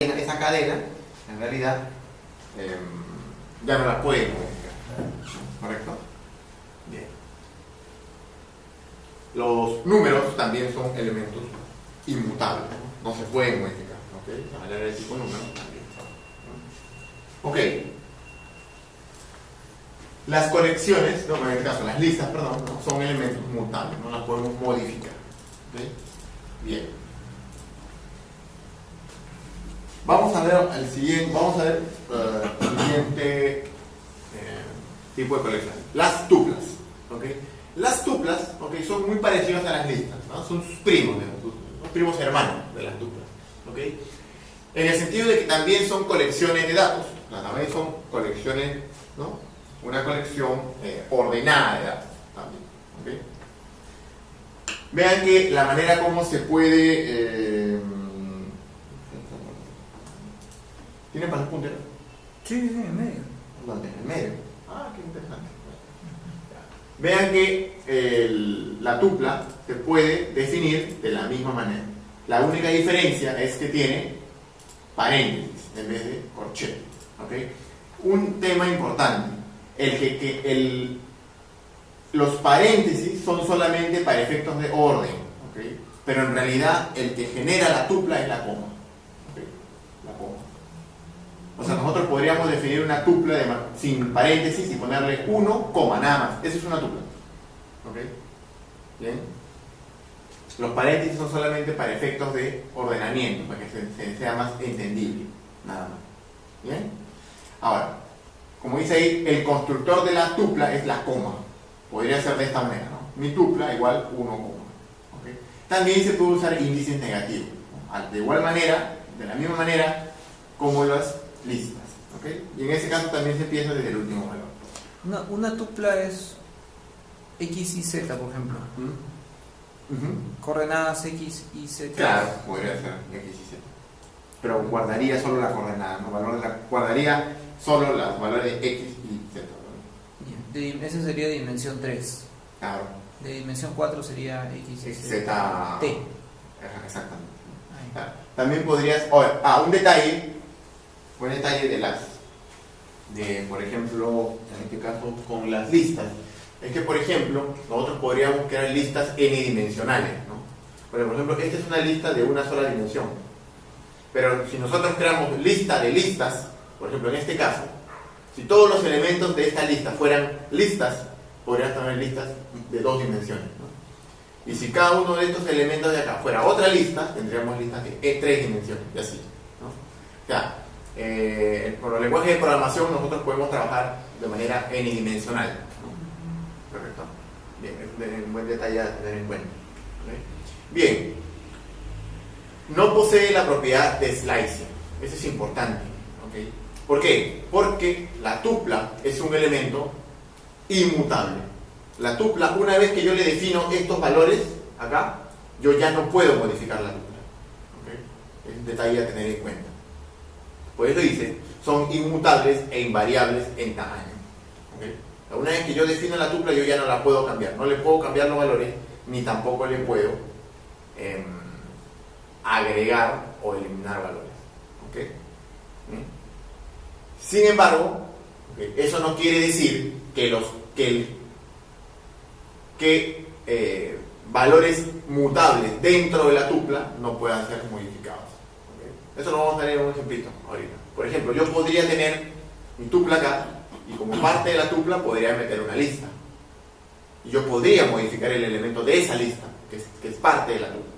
esa cadena, en realidad, ya no la pueden modificar. ¿Correcto? Bien. Los números también son elementos inmutables, no se pueden modificar. ¿Ok? De manera de tipo número también. Ok. Las colecciones, no, en este caso las listas, perdón, ¿no? Son elementos mutables, no las podemos modificar. ¿Ok? Bien. Vamos a ver el siguiente, el siguiente tipo de colección. Las tuplas. ¿Okay? Las tuplas, ¿okay?, son muy parecidas a las listas, ¿no? Son sus primos, son primos hermanos de las tuplas. ¿Okay? En el sentido de que también son colecciones de datos, también son colecciones, ¿no? Una colección ordenada de datos también. ¿Okay? Vean que la manera como se puede... ¿Tienen para el puntero? Sí, en medio. ¿Dónde? En medio. Ah, qué interesante. Vean que la tupla se puede definir de la misma manera. La única diferencia es que tiene paréntesis en vez de corchete. ¿Okay? Un tema importante, los paréntesis son solamente para efectos de orden, ¿okay?, pero en realidad el que genera la tupla es la coma. ¿Okay? La coma. O sea, nosotros podríamos definir una tupla sin paréntesis y ponerle 1, nada más. Eso es una tupla. ¿Ok? Bien. Los paréntesis son solamente para efectos de ordenamiento, para que sea más entendible. Nada más. Bien. Ahora, como dice ahí, el constructor de la tupla es la coma. Podría ser de esta manera, ¿no? Mi tupla igual 1, ¿ok? También se puede usar índices negativos, ¿no? De igual manera, de la misma manera como las listas, ¿ok? Y en ese caso también se empieza desde el último valor. Una tupla es X y Z, por ejemplo. Coordenadas X y Z. Claro, podría ser X y Z. Pero guardaría solo la coordenada, ¿no? Guardaría solo los valores de X y Z. Esa sería dimensión 3. Claro. De dimensión 4 sería X y Z. T. Exactamente. Claro. También podrías... un detalle por ejemplo, en este caso con las listas, es que, por ejemplo, nosotros podríamos crear listas n-dimensionales, ¿no? Por ejemplo, esta es una lista de una sola dimensión, pero si nosotros creamos lista de listas, por ejemplo, en este caso, si todos los elementos de esta lista fueran listas, podríamos tener listas de 2 dimensiones, ¿no? Y si cada uno de estos elementos de acá fuera otra lista, tendríamos listas de 3 dimensiones, y así, ¿no? O sea, con los lenguajes de programación nosotros podemos trabajar de manera n-dimensional, ¿no? Correcto. Bien, es un buen detalle a tener en cuenta. ¿Okay? Bien, no posee la propiedad de slicing. Eso es importante. ¿Okay? ¿Por qué? Porque la tupla es un elemento inmutable. La tupla, una vez que yo le defino estos valores acá, yo ya no puedo modificar la tupla. ¿Okay? Es un detalle a tener en cuenta. Por eso dice, son inmutables e invariables en tamaño. ¿Okay? Una vez que yo defino la tupla, yo ya no la puedo cambiar. No le puedo cambiar los valores, ni tampoco le puedo agregar o eliminar valores. ¿Okay? Sin embargo, ¿okay?, eso no quiere decir que valores mutables dentro de la tupla no puedan ser modificados. Eso lo vamos a tener en un ejemplito ahorita. Por ejemplo, yo podría tener mi tupla acá y como parte de la tupla podría meter una lista. Y yo podría modificar el elemento de esa lista, que es parte de la tupla.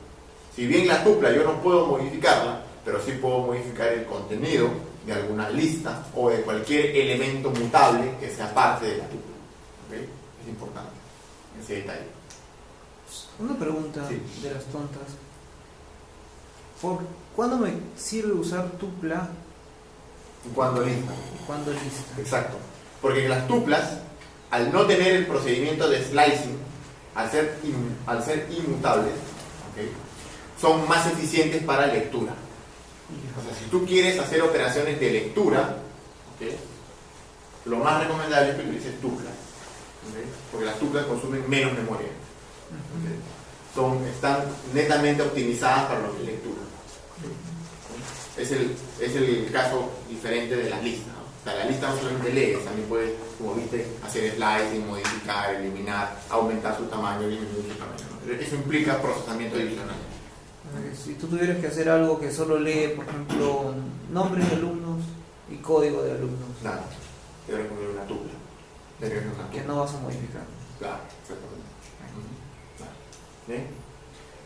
Si bien la tupla yo no puedo modificarla, pero sí puedo modificar el contenido de alguna lista o de cualquier elemento mutable que sea parte de la tupla. ¿Okay? Es importante ese detalle. Una pregunta, sí, de las tontas. ¿Cuándo me sirve usar tupla? Cuando lista. ¿Cuándo lista? Exacto. Porque las tuplas, al no tener el procedimiento de slicing, al ser inmutables, ¿okay?, son más eficientes para lectura. O sea, si tú quieres hacer operaciones de lectura, ¿okay?, lo más recomendable es que utilices tuplas. ¿Okay? Porque las tuplas consumen menos memoria. ¿Okay? Están netamente optimizadas para lo que es lectura. Es el caso diferente de las listas, ¿no? O sea, la lista no solamente lees, también puedes, como viste, hacer slicing, modificar, eliminar, aumentar su tamaño, disminuir su tamaño, ¿no? Eso implica procesamiento adicional. Si tú tuvieras que hacer algo que solo lee, por ejemplo, nombres de alumnos y código de alumnos, Nada, debes poner una tupla. Debes poner una que tupla. no vas a modificar. Claro, exactamente. Claro. ¿Bien?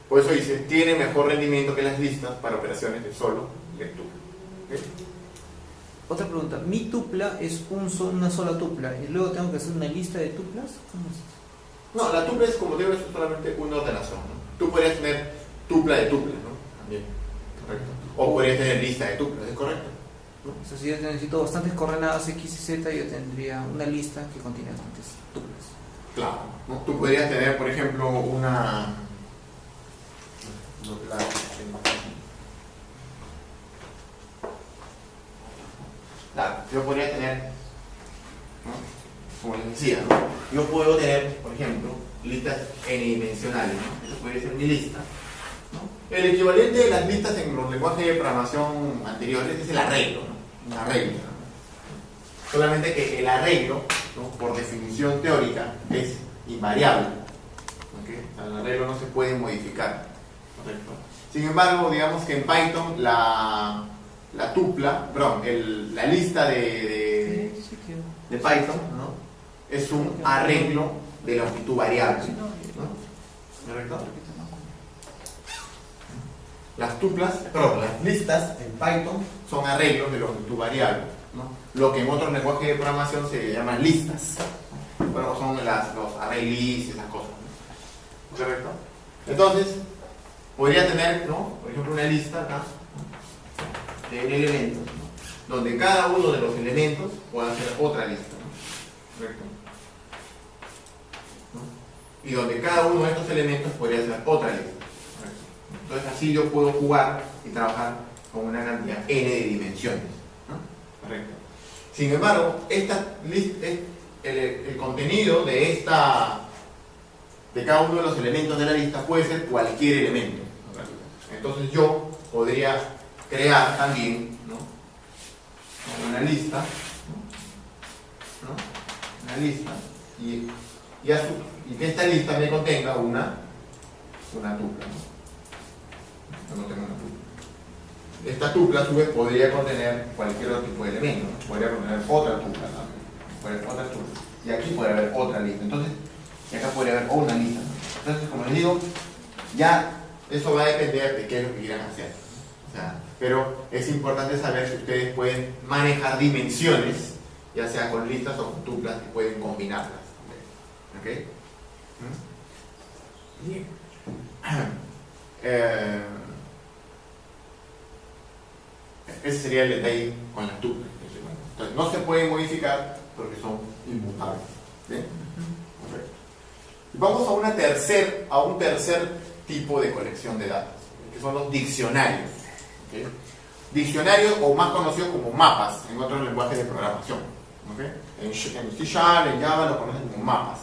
Por eso dice, tiene mejor rendimiento que las listas para operaciones de solo lectura. ¿Ok? Otra pregunta, mi tupla es una sola tupla y luego tengo que hacer una lista de tuplas. ¿Cómo es eso? No, la tupla es como digo, es solamente una ordenación, ¿no? Tú podrías tener tupla de tuplas, ¿no? También, correcto. O podrías tener lista de tuplas, ¿es correcto? ¿No? O sea, si yo necesito bastantes coordenadas X y Z, yo tendría una lista que contiene bastantes tuplas. Claro, ¿no? Tú podrías tener, por ejemplo, una... Claro, yo podría tener, ¿no? Como les decía, ¿no? Yo puedo tener, por ejemplo, listas n-dimensionales, ¿no? Eso podría ser mi lista, ¿no? El equivalente de las listas en los lenguajes de programación anteriores es el arreglo, ¿no? Un arreglo, ¿no? Solamente que el arreglo, ¿no? Por definición teórica, es invariable, ¿okay? O sea, el arreglo no se puede modificar, ¿correcto? Sin embargo, digamos que en Python la tupla, perdón, la lista de Python, ¿no? Es un arreglo de longitud variable, ¿no? ¿Correcto? Las tuplas, perdón, las listas en Python son arreglos de longitud variable, ¿no? Lo que en otros lenguajes de programación se llaman listas. Bueno, son los array lists y esas cosas, ¿no? ¿Correcto? Entonces, podría tener, ¿no? Por ejemplo, una lista acá, ¿no? De elementos, ¿no? Donde cada uno de los elementos pueda ser otra lista, ¿no? ¿Correcto? ¿No? Y donde cada uno de estos elementos podría ser otra lista. ¿Correcto? Entonces así yo puedo jugar y trabajar con una cantidad n de dimensiones, ¿no? ¿Correcto? Sin embargo, el contenido de cada uno de los elementos de la lista puede ser cualquier elemento, ¿no? Entonces yo podría crear también, ¿no? Una lista, ¿no? Una lista y que esta lista me contenga una tupla, ¿no? No tengo una tupla. Esta tupla a su vez podría contener cualquier otro tipo de elemento, ¿no? Podría contener otra tupla también, otra tupla, y aquí podría haber otra lista, entonces, y acá podría haber una lista, ¿no? Entonces, como les digo, ya eso va a depender de qué es lo que quieran hacer, ¿no? O sea, pero es importante saber que ustedes pueden manejar dimensiones, ya sea con listas o con tuplas, que pueden combinarlas. ¿Ok? Bien. Ese sería el detalle con las tuplas. Entonces, no se pueden modificar porque son inmutables. ¿Bien? Correcto. Y vamos a un tercer tipo de colección de datos, que son los diccionarios. ¿Okay? Diccionarios, o más conocidos como mapas en otros lenguajes de programación. ¿Okay? En C#, en Java lo conocen como mapas.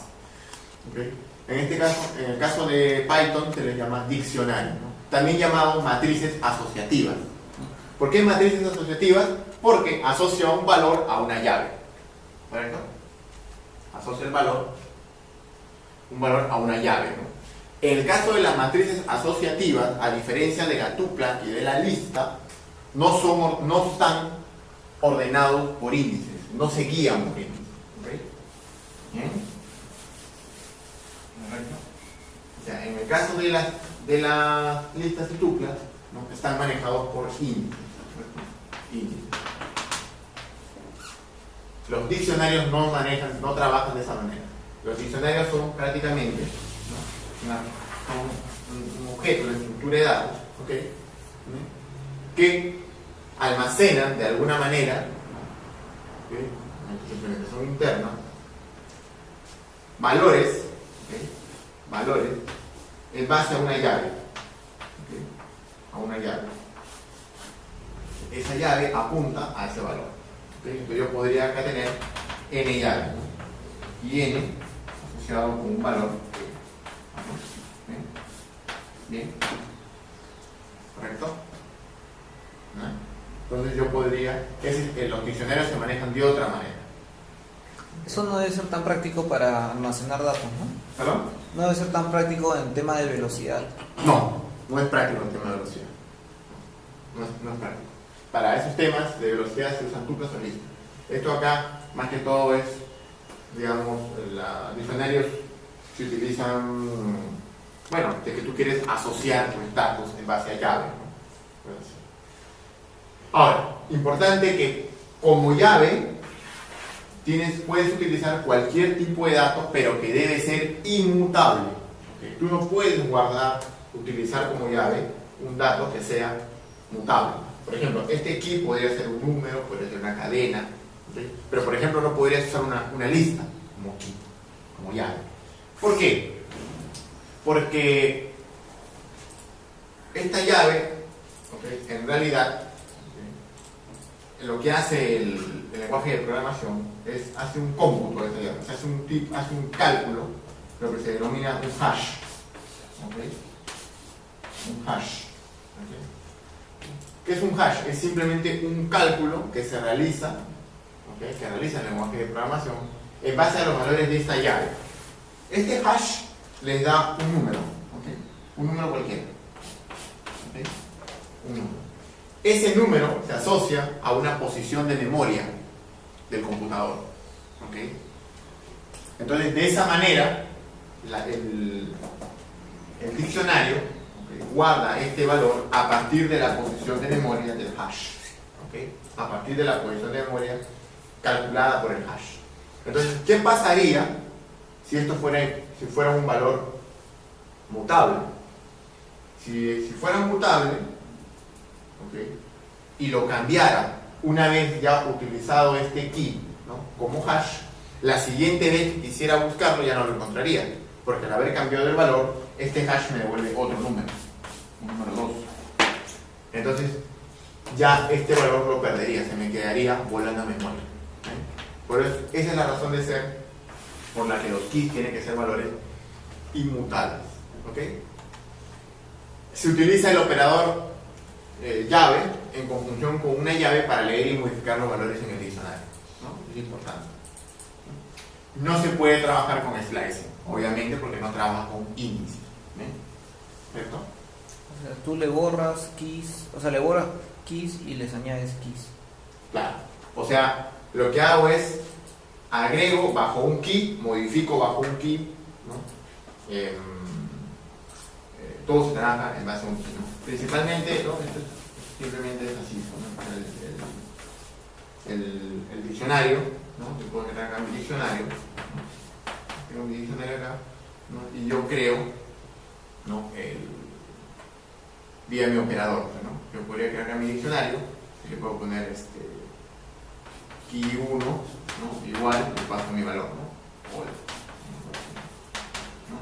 ¿Okay? En el caso de Python se les llama diccionario, ¿no? También llamados matrices asociativas. ¿Por qué matrices asociativas? Porque asocia un valor a una llave, ¿correcto? Asocia un valor a una llave, ¿no? En el caso de las matrices asociativas, a diferencia de la tupla y de la lista, no están ordenados por índices, no se guían por índices. ¿Okay? ¿Bien? ¿Correcto? O sea, en el caso de las listas y tuplas, ¿no? Están manejados por índices. Índices. Los diccionarios no trabajan de esa manera. Los diccionarios son prácticamente, ¿no? Son un objeto de estructura de datos, ¿okay? Que almacenan de alguna manera, ¿okay? En implementación interna, valores, ¿okay? Valores en base a una llave, ¿okay? A una llave. Esa llave apunta a ese valor, ¿okay? Entonces yo podría acá tener n llaves, ¿no? Y n asociado con un valor. Bien, ¿correcto? ¿No? Entonces yo podría, los diccionarios se manejan de otra manera. Eso no debe ser tan práctico para almacenar datos, ¿no? ¿Perdón? No debe ser tan práctico en tema de velocidad. No, no es práctico el tema de velocidad. No es práctico. Para esos temas de velocidad se usan tuplas o listas. Esto acá, más que todo, es, digamos, los diccionarios se utilizan, bueno, de que tú quieres asociar tus datos en base a llave, ¿no? Ahora, importante que como llave puedes utilizar cualquier tipo de datos, pero que debe ser inmutable. ¿Okay? Tú no puedes utilizar como llave un dato que sea mutable. Por ejemplo, este key podría ser un número, podría ser una cadena, ¿okay? Pero por ejemplo no podrías usar una lista como key, como llave. ¿Por qué? Porque esta llave, ¿okay?, en realidad, ¿okay?, lo que hace el lenguaje de programación es hace un cómputo de esta llave, hace un cálculo, lo que se denomina un hash. ¿Okay? Un hash. ¿Okay? ¿Qué es un hash? Es simplemente un cálculo que se realiza, ¿okay?, que realiza el lenguaje de programación en base a los valores de esta llave. Este hash les da un número, ¿okay?, un número cualquiera. ¿Okay? Un número. Ese número se asocia a una posición de memoria del computador. ¿Okay? Entonces, de esa manera, el diccionario, ¿okay?, guarda este valor a partir de la posición de memoria del hash. ¿Okay? A partir de la posición de memoria calculada por el hash. Entonces, ¿qué pasaría si esto fuera un valor mutable? Si fuera mutable, ¿okay?, y lo cambiara una vez ya utilizado este key, ¿no?, como hash, la siguiente vez que quisiera buscarlo ya no lo encontraría, porque al haber cambiado el valor, este hash me devuelve otro número, un número 2. Entonces ya este valor lo perdería, se me quedaría volando a memoria. Por eso, esa es la razón de ser por la que los keys tienen que ser valores inmutables. ¿Okay? Se utiliza el operador llave en conjunción con una llave para leer y modificar los valores en el diccionario, ¿no? Es importante. No se puede trabajar con slicing, obviamente, porque no trabajas con índices, ¿cierto? O sea, tú le borras keys, y les añades keys. Claro. O sea, lo que hago es agrego bajo un key, modifico bajo un key, ¿no? Todo se trabaja en base a un key, ¿no? Principalmente, ¿no?, esto simplemente es así, ¿no? El diccionario, ¿no? Yo puedo crear acá mi diccionario, ¿no? Tengo mi diccionario acá, ¿no? Y yo creo, ¿no?, vía mi operador, ¿no? Yo podría crear acá mi diccionario y le puedo poner key 1, ¿no?, igual, le paso mi valor, ¿no? O ¿no?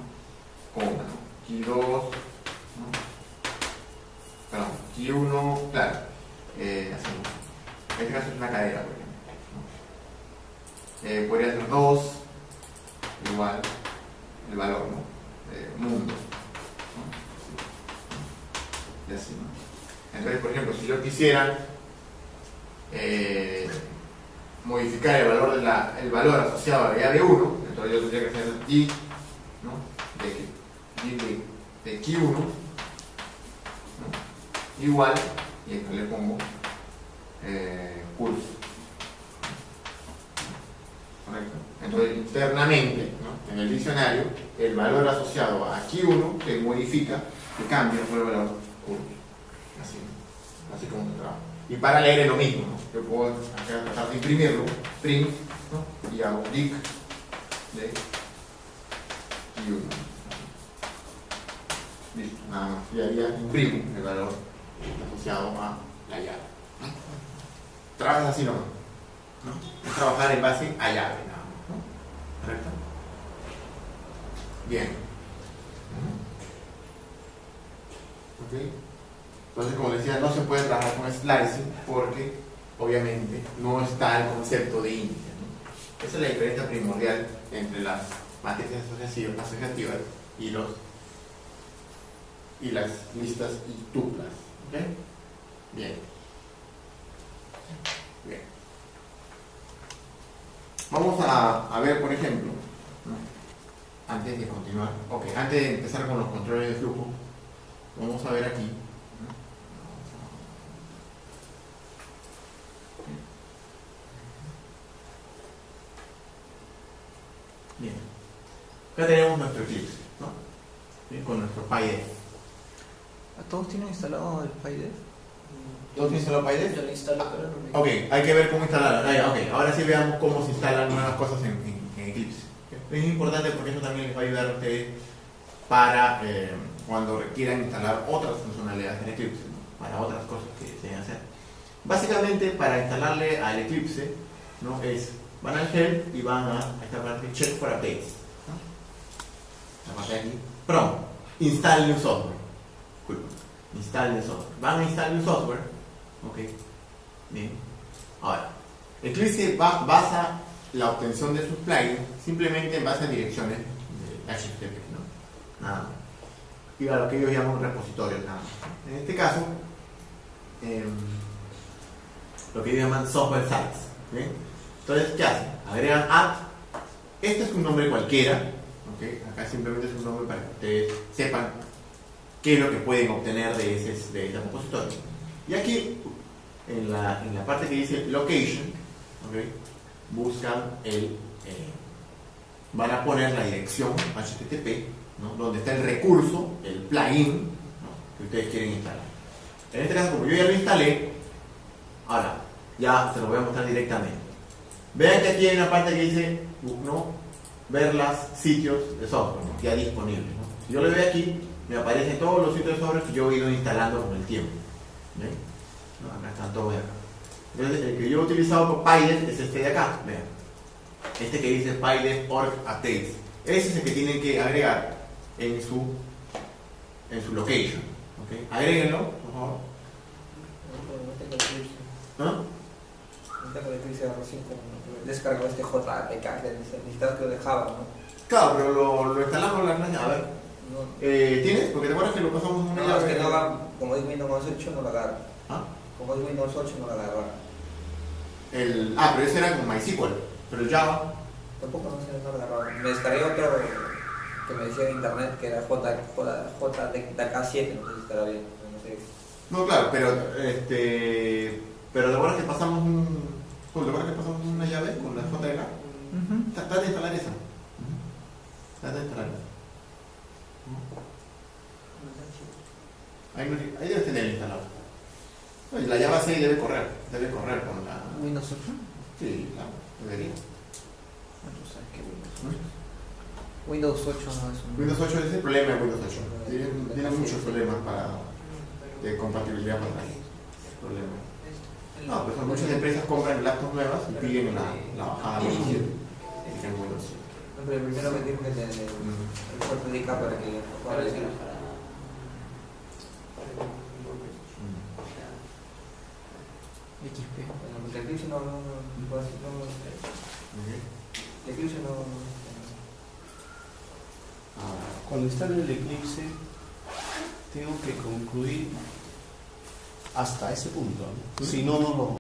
Coma, ¿no? Key 2, ¿no? Perdón, key 1, claro, así, en este caso es una cadena, por ejemplo, ¿no? Podría ser 2, igual, el valor, ¿no? Mundo, ¿no? Y así, ¿no? Entonces, por ejemplo, si yo quisiera modificar el valor asociado a la llave 1, entonces yo tendría que hacer y, ¿no?, de key 1, ¿no?, igual, y entonces le pongo curso. ¿Correcto? Entonces, internamente, ¿no?, en el diccionario, el valor asociado a key 1 se modifica, se cambia por el valor curso. Así como se trabaja. Y para leer es lo mismo, ¿no? Yo puedo tratar de imprimirlo, print, ¿no?, y hago dic de key 1. Listo, nada más. Y haría imprimo el valor asociado a la llave. Trabajas así nomás, ¿no? Es trabajar en base a llave, nada más, ¿no? ¿Correcto? Bien. ¿Ok? Entonces, como decía, no se puede trabajar con slicing porque, obviamente, no está el concepto de índice, ¿no? Esa es la diferencia primordial entre las matrices asociativas y las listas y tuplas. ¿Ok? Bien. Bien. Vamos a ver, por ejemplo, ¿no? Antes de continuar, antes de empezar con los controles de flujo, vamos a ver aquí. ¿No? Bien. Acá tenemos nuestro Eclipse, ¿no? Bien, con nuestro PyDev. ¿Todos tienen instalado el PyDev? ¿Todos tienen instalado PyDev? Yo lo instalo, pero no me... Ok, hay que ver cómo instalarlo. Ahora sí veamos cómo se instalan nuevas cosas en Eclipse. Es importante porque eso también les va a ayudar a ustedes para cuando requieran instalar otras funcionalidades en Eclipse, ¿no? Para otras cosas que deseen hacer. Básicamente, para instalarle al Eclipse, ¿no? Van al help y van a esta parte check for updates, ¿no? La parte de aquí, prompt, install new software. Cool. Install new software. Van a install new software. Ok. Bien. Ahora, Eclipse basa la obtención de sus plugins simplemente en base a direcciones de HTTP, ¿no? Nada más. Y a lo que ellos llaman repositorios, nada más. En este caso, lo que ellos llaman software sites. ¿Bien? Entonces, ¿qué hacen? Agregan add. Este es un nombre cualquiera. ¿Okay? Acá simplemente es un nombre para que ustedes sepan qué es lo que pueden obtener de ese repositorio. Y aquí, en la parte que dice location, ¿okay? Buscan van a poner la dirección HTTP, ¿no? Donde está el recurso, el plugin, ¿no? Que ustedes quieren instalar. En este caso, como yo ya lo instalé, ahora ya se lo voy a mostrar directamente. Vean que aquí hay una parte que dice, ¿no? Ver los sitios de software, ¿no? Ya disponibles, ¿no? Si yo le doy aquí, me aparecen todos los sitios de software que yo he ido instalando con el tiempo. ¿Ven? ¿No? Acá están todos de acá. Entonces, el que yo he utilizado por PyDev es este de acá. Vean. Este que dice PyDev org updates. Ese es el que tienen que agregar en su location. ¿Okay? Agréguenlo, por favor. No tengo Eclipse. ¿No? No tengo Eclipse recién descargo este JPK que necesitas que lo dejaba, ¿no? Claro, pero lo instalamos la clase. A ver. No, ¿Tienes? Porque te acuerdas que lo pasamos en una no, es llave. que no agarra, como es Windows 8 no lo agarra. ¿Ah? Como es Windows 8 no lo agarra. Pero ese era con MySQL. Pero el Java. Tampoco no sé, no lo agarraba. Me descargué otro que me decía en internet que era JDK7, no sé si estará bien. No sé. No, claro, pero te acuerdas que pasamos una llave con la JDK. Trata de instalar esa. Trata de instalar esa. Ahí debes tener instalado. No, y la Java 6 debe correr con la... ¿Windows 8? Sí, claro, debería. No sabes qué Windows 8 no es un... Windows 8 es el problema de Windows 8. Tiene muchos problemas de compatibilidad para atrás. No, pues muchas empresas compran laptops nuevas y piden la bajada de Windows 7. No, pero primero me tienen que tener el JDK para que pueda decir. XP. Bueno, porque Eclipse no Eclipse no. Cuando instalo el Eclipse, tengo que concluir hasta ese punto, ¿no? Si no, no lo